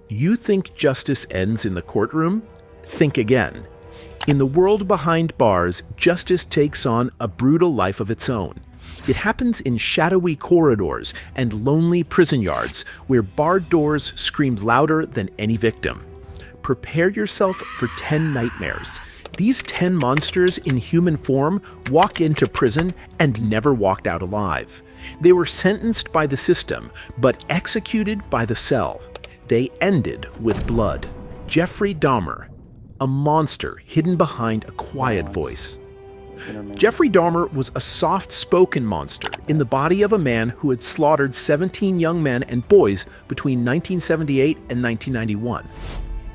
You think justice ends in the courtroom? Think again. In the world behind bars, justice takes on a brutal life of its own. It happens in shadowy corridors and lonely prison yards where barred doors scream louder than any victim. Prepare yourself for 10 nightmares. These 10 monsters in human form walked into prison and never walked out alive. They were sentenced by the system, but executed by the cell. They ended with blood. Jeffrey Dahmer, a monster hidden behind a quiet voice. Jeffrey Dahmer was a soft-spoken monster in the body of a man who had slaughtered 17 young men and boys between 1978 and 1991.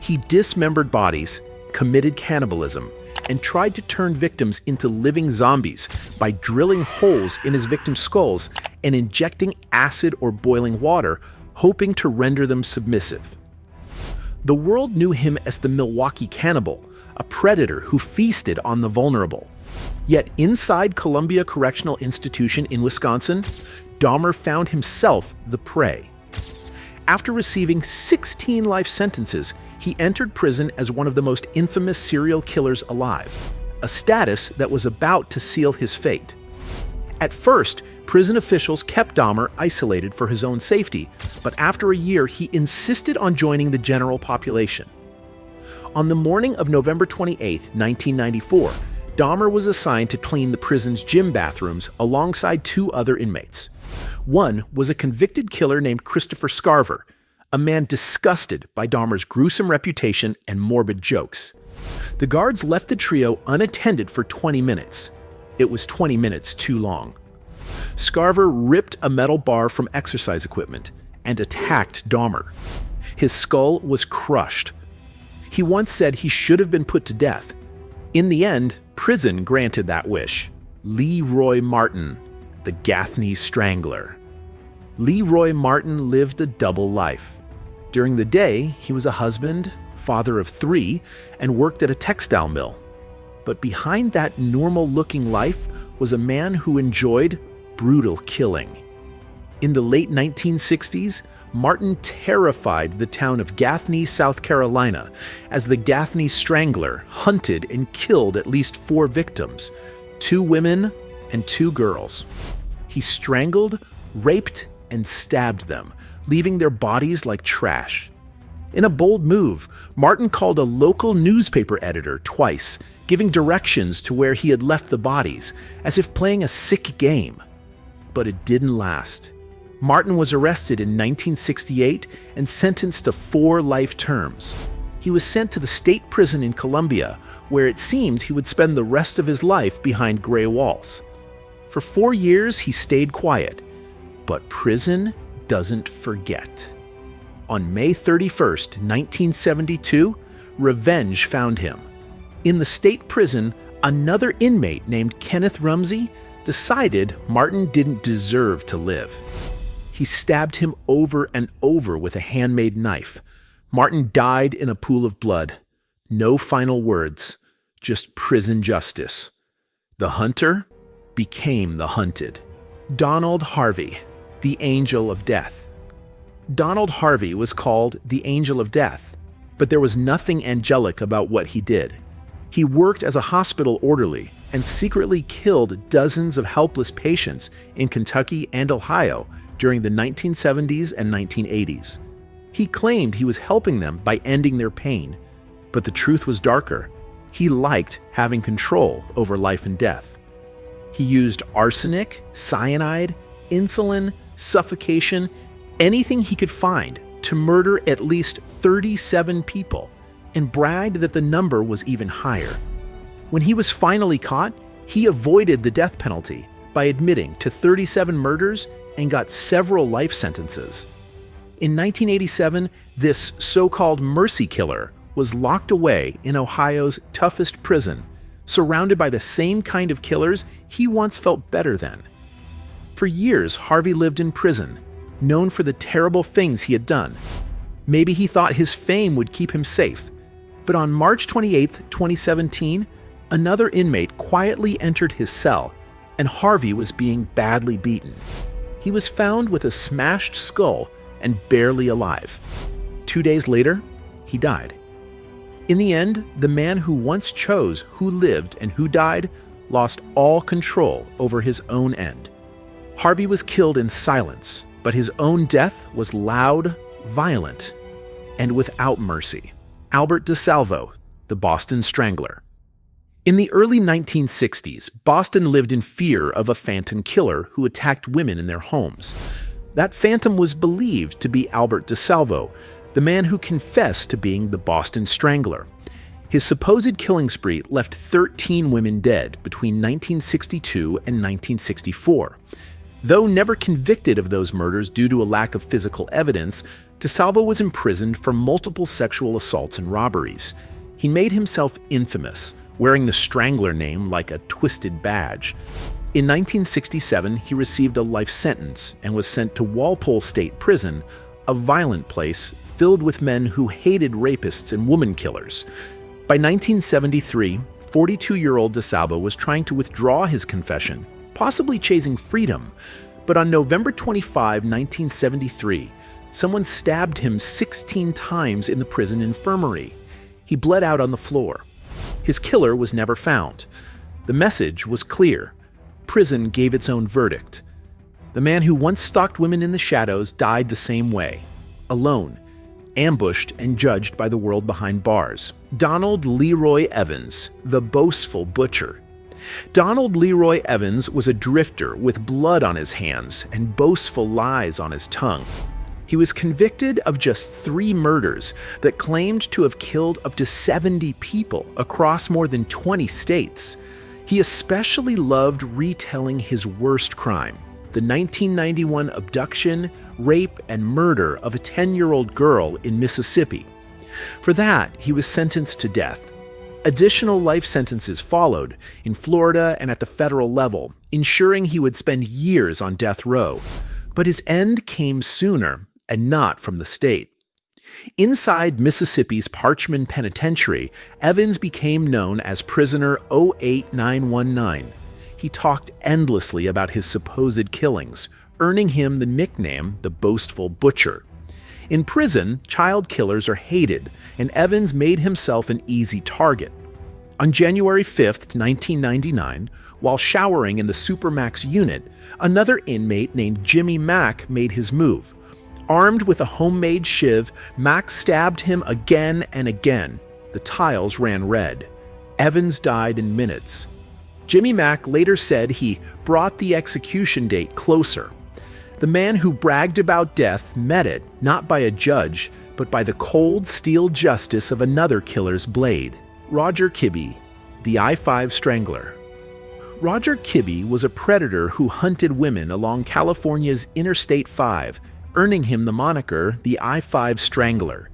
He dismembered bodies, committed cannibalism, and tried to turn victims into living zombies by drilling holes in his victims' skulls and injecting acid or boiling water, hoping to render them submissive. The world knew him as the Milwaukee Cannibal, a predator who feasted on the vulnerable. Yet inside Columbia Correctional Institution in Wisconsin, Dahmer found himself the prey. After receiving 16 life sentences, he entered prison as one of the most infamous serial killers alive, a status that was about to seal his fate. At first, prison officials kept Dahmer isolated for his own safety, but after a year, he insisted on joining the general population. On the morning of November 28, 1994, Dahmer was assigned to clean the prison's gym bathrooms alongside 2 other inmates. One was a convicted killer named Christopher Scarver, a man disgusted by Dahmer's gruesome reputation and morbid jokes. The guards left the trio unattended for 20 minutes. It was 20 minutes too long. Scarver ripped a metal bar from exercise equipment and attacked Dahmer. His skull was crushed. He once said he should have been put to death. In the end, prison granted that wish. Leroy Martin, the Gaffney Strangler. Leroy Martin lived a double life. During the day, he was a husband, father of 3, and worked at a textile mill. But behind that normal-looking life was a man who enjoyed brutal killing. In the late 1960s, Martin terrified the town of Gaffney, South Carolina, as the Gaffney Strangler hunted and killed at least 4 victims, 2 women and 2 girls. He strangled, raped, and stabbed them, leaving their bodies like trash. In a bold move, Martin called a local newspaper editor twice, giving directions to where he had left the bodies, as if playing a sick game. But it didn't last. Martin was arrested in 1968 and sentenced to 4 life terms. He was sent to the state prison in Columbia, where it seemed he would spend the rest of his life behind gray walls. For 4 years, he stayed quiet. But prison doesn't forget. On May 31st, 1972, revenge found him. In the state prison, another inmate named Kenneth Rumsey decided Martin didn't deserve to live. He stabbed him over and over with a handmade knife. Martin died in a pool of blood. No final words, just prison justice. The hunter became the hunted. Donald Harvey, the Angel of Death. Donald Harvey was called the Angel of Death, but there was nothing angelic about what he did. He worked as a hospital orderly and secretly killed dozens of helpless patients in Kentucky and Ohio during the 1970s and 1980s. He claimed he was helping them by ending their pain, but the truth was darker. He liked having control over life and death. He used arsenic, cyanide, insulin, suffocation, anything he could find to murder at least 37 people, and bragged that the number was even higher. When he was finally caught, he avoided the death penalty by admitting to 37 murders and got several life sentences. In 1987, this so-called mercy killer was locked away in Ohio's toughest prison, surrounded by the same kind of killers he once felt better than. For years, Harvey lived in prison, known for the terrible things he had done. Maybe he thought his fame would keep him safe, but on March 28, 2017, another inmate quietly entered his cell, and Harvey was being badly beaten. He was found with a smashed skull and barely alive. 2 days later, he died. In the end, the man who once chose who lived and who died lost all control over his own end. Harvey was killed in silence, but his own death was loud, violent, and without mercy. Albert DeSalvo, the Boston Strangler. In the early 1960s, Boston lived in fear of a phantom killer who attacked women in their homes. That phantom was believed to be Albert DeSalvo, the man who confessed to being the Boston Strangler. His supposed killing spree left 13 women dead between 1962 and 1964. Though never convicted of those murders due to a lack of physical evidence, DeSalvo was imprisoned for multiple sexual assaults and robberies. He made himself infamous, wearing the Strangler name like a twisted badge. In 1967, he received a life sentence and was sent to Walpole State Prison, a violent place filled with men who hated rapists and woman killers. By 1973, 42-year-old DeSalvo was trying to withdraw his confession, possibly chasing freedom. But on November 25, 1973, someone stabbed him 16 times in the prison infirmary. He bled out on the floor. His killer was never found. The message was clear. Prison gave its own verdict. The man who once stalked women in the shadows died the same way, alone, ambushed and judged by the world behind bars. Donald Leroy Evans, the boastful butcher. Donald Leroy Evans was a drifter with blood on his hands and boastful lies on his tongue. He was convicted of just 3 murders that claimed to have killed up to 70 people across more than 20 states. He especially loved retelling his worst crime, the 1991 abduction, rape, and murder of a 10-year-old girl in Mississippi. For that, he was sentenced to death. Additional life sentences followed in Florida and at the federal level, ensuring he would spend years on death row. But his end came sooner, and not from the state. Inside Mississippi's Parchman Penitentiary, Evans became known as Prisoner 08919. He talked endlessly about his supposed killings, earning him the nickname the Boastful Butcher. In prison, child killers are hated, and Evans made himself an easy target. On January 5, 1999, while showering in the Supermax unit, another inmate named Jimmy Mack made his move. Armed with a homemade shiv, Mack stabbed him again and again. The tiles ran red. Evans died in minutes. Jimmy Mack later said he brought the execution date closer. The man who bragged about death met it not by a judge, but by the cold steel justice of another killer's blade. Roger Kibby, the I-5 Strangler. Roger Kibby was a predator who hunted women along California's Interstate 5, earning him the moniker the I-5 Strangler.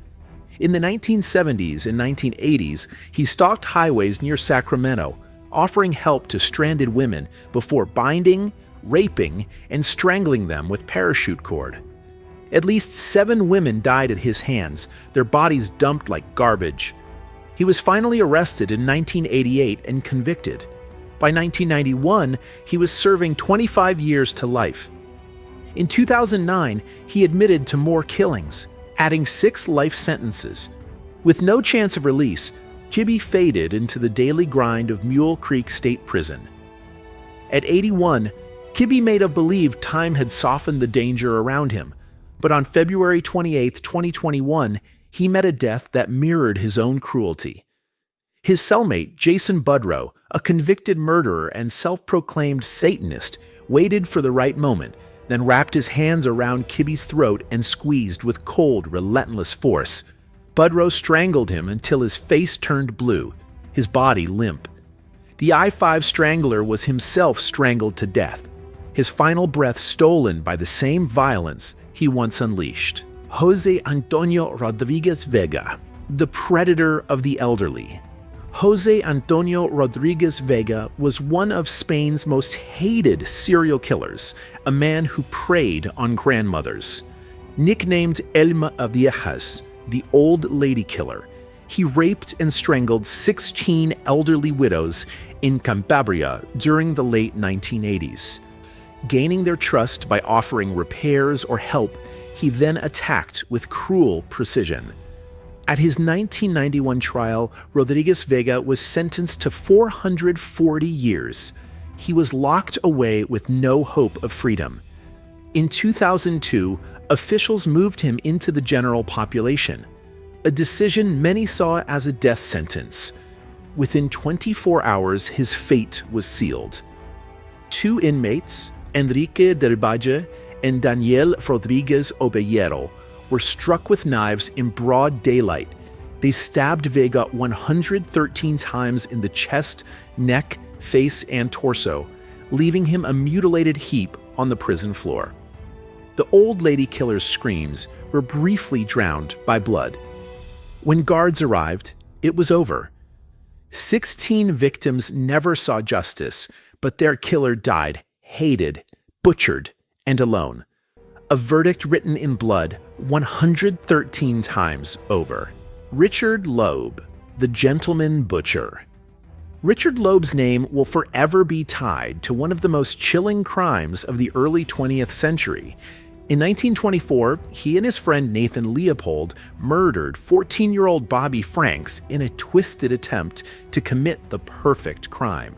In the 1970s and 1980s, he stalked highways near Sacramento, offering help to stranded women before binding, raping, and strangling them with parachute cord. At least 7 women died at his hands, their bodies dumped like garbage. He was finally arrested in 1988 and convicted. By 1991, he was serving 25 years to life. In 2009, he admitted to more killings, adding 6 life sentences. With no chance of release, Kibby faded into the daily grind of Mule Creek State Prison. At 81, Kibby made have believed time had softened the danger around him, but on February 28, 2021, he met a death that mirrored his own cruelty. His cellmate, Jason Budrow, a convicted murderer and self-proclaimed Satanist, waited for the right moment, then wrapped his hands around Kibby's throat and squeezed with cold, relentless force. Budrow strangled him until his face turned blue, his body limp. The I-5 Strangler was himself strangled to death, his final breath stolen by the same violence he once unleashed. Jose Antonio Rodriguez Vega, the predator of the elderly. Jose Antonio Rodriguez Vega was one of Spain's most hated serial killers, a man who preyed on grandmothers. Nicknamed Elma Viejas, the old lady killer, he raped and strangled 16 elderly widows in Cantabria during the late 1980s. Gaining their trust by offering repairs or help, He then attacked with cruel precision. At his 1991 trial, Rodriguez Vega was sentenced to 440 years. He was locked away with no hope of freedom. In 2002, officials moved him into the general population, a decision many saw as a death sentence. Within 24 hours, his fate was sealed. 2 inmates, Enrique Derbaje and Daniel Rodriguez Obellero, were struck with knives in broad daylight. They stabbed Vega 113 times in the chest, neck, face, and torso, leaving him a mutilated heap on the prison floor. The old lady killer's screams were briefly drowned by blood. When guards arrived, it was over. 16 victims never saw justice, but their killer died, hated, butchered, and alone. A verdict written in blood 113 times over. Richard Loeb, the gentleman butcher. Richard Loeb's name will forever be tied to one of the most chilling crimes of the early 20th century. In 1924, he and his friend Nathan Leopold murdered 14-year-old Bobby Franks in a twisted attempt to commit the perfect crime.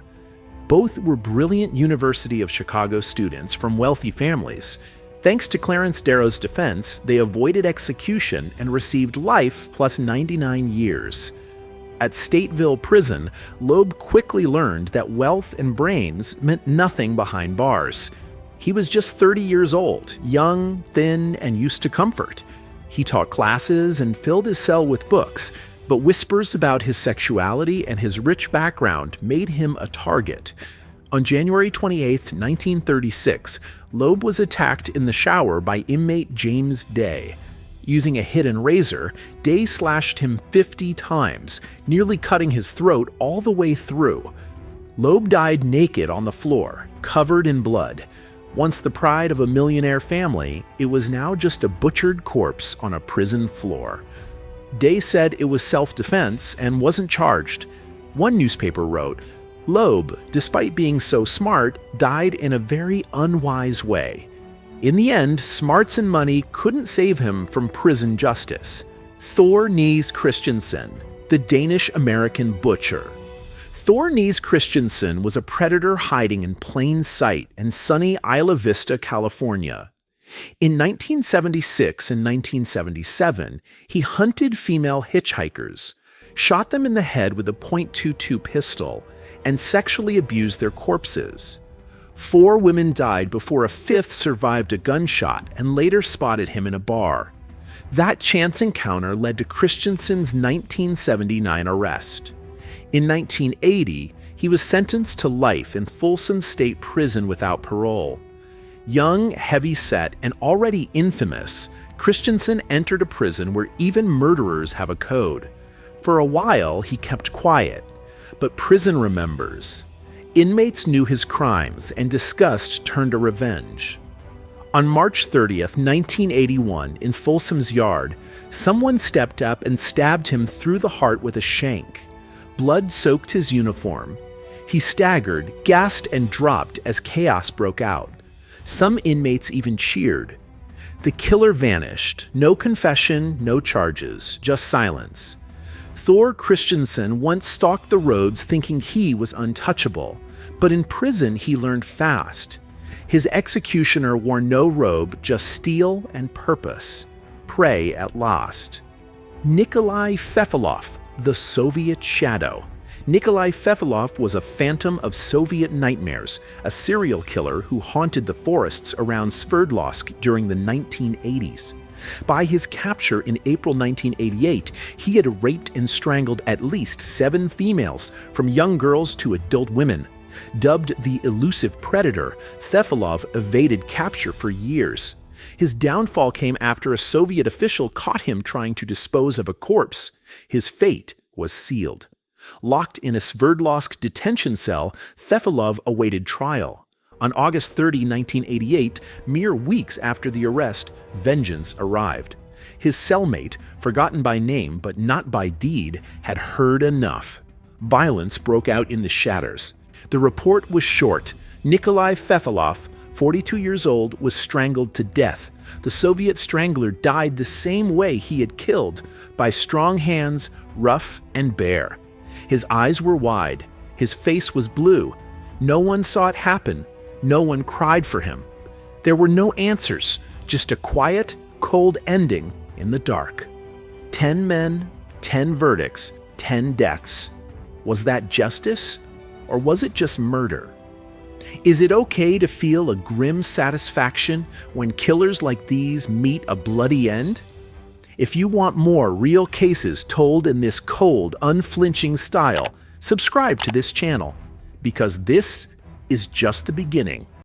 Both were brilliant University of Chicago students from wealthy families. Thanks to Clarence Darrow's defense, they avoided execution and received life plus 99 years. At Stateville Prison, Loeb quickly learned that wealth and brains meant nothing behind bars. He was just 30 years old, young, thin, and used to comfort. He taught classes and filled his cell with books, but whispers about his sexuality and his rich background made him a target. On January 28, 1936, Loeb was attacked in the shower by inmate James Day. Using a hidden razor, Day slashed him 50 times, nearly cutting his throat all the way through. Loeb died naked on the floor, covered in blood. Once the pride of a millionaire family, it was now just a butchered corpse on a prison floor. Day said it was self-defense and wasn't charged. One newspaper wrote, "Loeb, despite being so smart, died in a very unwise way." In the end, smarts and money couldn't save him from prison justice. Thorne Christensen, the Danish-American butcher. Thorne Christensen was a predator hiding in plain sight in sunny Isla Vista, California. In 1976 and 1977, he hunted female hitchhikers, shot them in the head with a .22 pistol, and sexually abused their corpses. 4 women died before a 5th survived a gunshot and later spotted him in a bar. That chance encounter led to Christensen's 1979 arrest. In 1980, he was sentenced to life in Folsom State Prison without parole. Young, heavy-set, and already infamous, Christensen entered a prison where even murderers have a code. For a while, he kept quiet, but prison remembers. Inmates knew his crimes, and disgust turned to revenge. On March 30th, 1981, in Folsom's yard, someone stepped up and stabbed him through the heart with a shank. Blood soaked his uniform. He staggered, gasped, and dropped as chaos broke out. Some inmates even cheered. The killer vanished. No confession, no charges, just silence. Thorne Christensen once stalked the roads thinking he was untouchable, but in prison he learned fast. His executioner wore no robe, just steel and purpose. Prey at last. Nikolai Fyofilof, the Soviet Shadow. Nikolai Fyofilof was a phantom of Soviet nightmares, a serial killer who haunted the forests around Sverdlovsk during the 1980s. By his capture in April 1988, he had raped and strangled at least 7 females, from young girls to adult women. Dubbed the elusive predator, Fyofilof evaded capture for years. His downfall came after a Soviet official caught him trying to dispose of a corpse. His fate was sealed. Locked in a Sverdlovsk detention cell, Fyofilof awaited trial. On August 30, 1988, mere weeks after the arrest, vengeance arrived. His cellmate, forgotten by name but not by deed, had heard enough. Violence broke out in the shadows. The report was short. Nikolai Fyofilof 42 years old, was strangled to death. The Soviet strangler died the same way he had killed, by strong hands, rough and bare. His eyes were wide. His face was blue. No one saw it happen. No one cried for him. There were no answers, just a quiet, cold ending in the dark. 10 men, 10 verdicts, 10 deaths. Was that justice, or was it just murder? Is it okay to feel a grim satisfaction when killers like these meet a bloody end? If you want more real cases told in this cold, unflinching style, subscribe to this channel, because this is just the beginning.